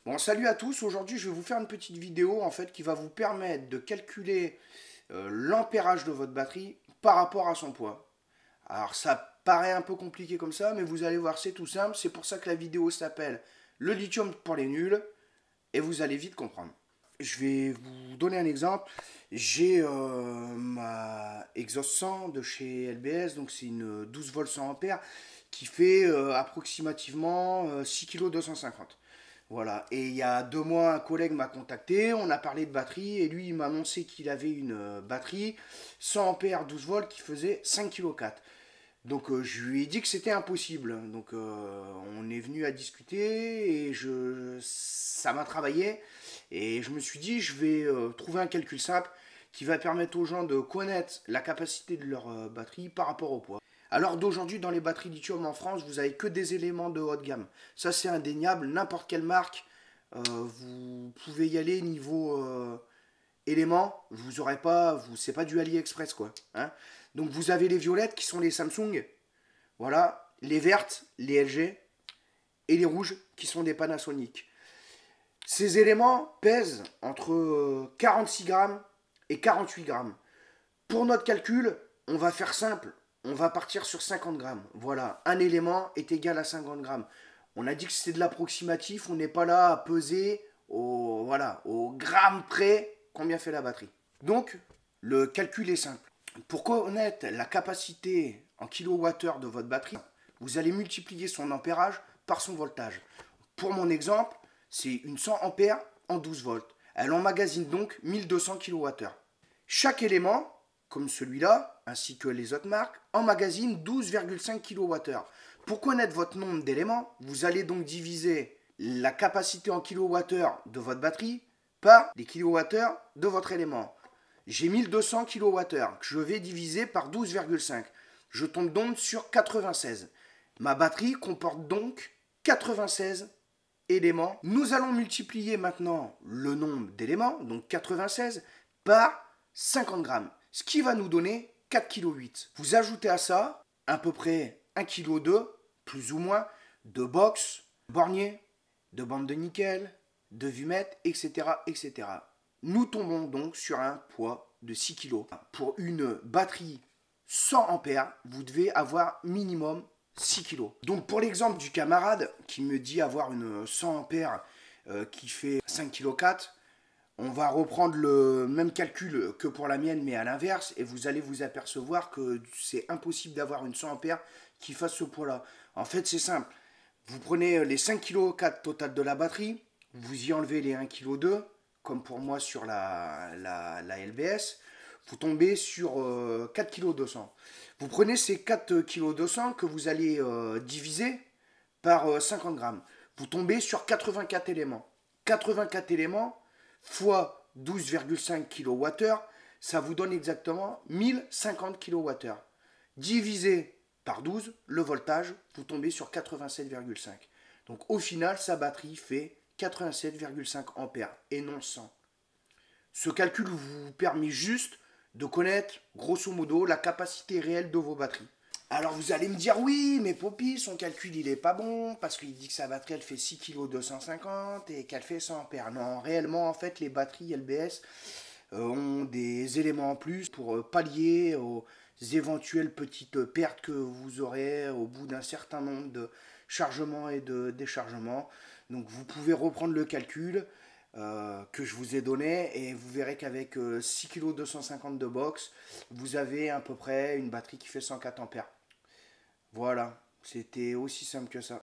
Bon, salut à tous, aujourd'hui je vais vous faire une petite vidéo en fait qui va vous permettre de calculer l'ampérage de votre batterie par rapport à son poids. Alors ça paraît un peu compliqué comme ça, mais vous allez voir, c'est tout simple, c'est pour ça que la vidéo s'appelle le lithium pour les nuls, et vous allez vite comprendre. Je vais vous donner un exemple, j'ai ma Exhaust 100 de chez LBS, donc c'est une 12 volts 100 ampères qui fait approximativement 6 kg 250. Voilà, et il y a 2 mois, un collègue m'a contacté, on a parlé de batterie, et lui, il m'a annoncé qu'il avait une batterie 100 ampères 12 volts qui faisait 5,4 kg. Donc je lui ai dit que c'était impossible. Donc on est venu à discuter, et ça m'a travaillé, et je me suis dit, je vais trouver un calcul simple qui va permettre aux gens de connaître la capacité de leur batterie par rapport au poids. Alors d'aujourd'hui, dans les batteries lithium en France, vous avez que des éléments de haut de gamme. Ça, c'est indéniable. N'importe quelle marque, vous pouvez y aller niveau éléments. Vous aurez pas, c'est pas du AliExpress quoi. Hein. Donc vous avez les violettes qui sont les Samsung, voilà, les vertes, les LG, et les rouges qui sont des Panasonic. Ces éléments pèsent entre 46 grammes et 48 grammes. Pour notre calcul, on va faire simple. On va partir sur 50 grammes. Voilà, un élément est égal à 50 grammes. On a dit que c'était de l'approximatif. On n'est pas là à peser voilà, au gramme près combien fait la batterie. Donc, le calcul est simple. Pour connaître la capacité en kilowattheure de votre batterie, vous allez multiplier son ampérage par son voltage. Pour mon exemple, c'est une 100 ampères en 12 volts. Elle emmagasine donc 1200 kWh. Chaque élément, comme celui-là, ainsi que les autres marques, emmagasine 12,5 kWh. Pour connaître votre nombre d'éléments, vous allez donc diviser la capacité en kWh de votre batterie par les kWh de votre élément. J'ai 1200 kWh que je vais diviser par 12,5. Je tombe donc sur 96. Ma batterie comporte donc 96 éléments. Nous allons multiplier maintenant le nombre d'éléments, donc 96, par 50 grammes, ce qui va nous donner 4,8 kg. Vous ajoutez à ça à peu près 1,2 kg, plus ou moins, de box, bornier, de bande de nickel, de vumette, etc., etc. Nous tombons donc sur un poids de 6 kg. Pour une batterie 100 ampères, vous devez avoir minimum 6 kg. Donc pour l'exemple du camarade qui me dit avoir une 100 ampères qui fait 5,4 kg, on va reprendre le même calcul que pour la mienne, mais à l'inverse, et vous allez vous apercevoir que c'est impossible d'avoir une 100 ampères qui fasse ce poids-là. En fait, c'est simple. Vous prenez les 5,4 kg total de la batterie, vous y enlevez les 1,2 kg, comme pour moi sur la LBS, vous tombez sur 4,2 kg. Vous prenez ces 4,2 kg que vous allez diviser par 50 grammes. Vous tombez sur 84 éléments. 84 éléments fois 12,5 kWh, ça vous donne exactement 1050 kWh. Divisé par 12, le voltage, vous tombez sur 87,5. Donc au final, sa batterie fait 87,5 ampères et non 100. Ce calcul vous permet juste de connaître, grosso modo, la capacité réelle de vos batteries. Alors vous allez me dire, oui, mais Poppy, son calcul, il est pas bon, parce qu'il dit que sa batterie, elle fait 6 kg 250 et qu'elle fait 100 ampères. Non, réellement, en fait, les batteries LBS ont des éléments en plus pour pallier aux éventuelles petites pertes que vous aurez au bout d'un certain nombre de chargements et de déchargements. Donc vous pouvez reprendre le calcul que je vous ai donné, et vous verrez qu'avec 6 kg 250 de box, vous avez à peu près une batterie qui fait 104 ampères. Voilà, c'était aussi simple que ça.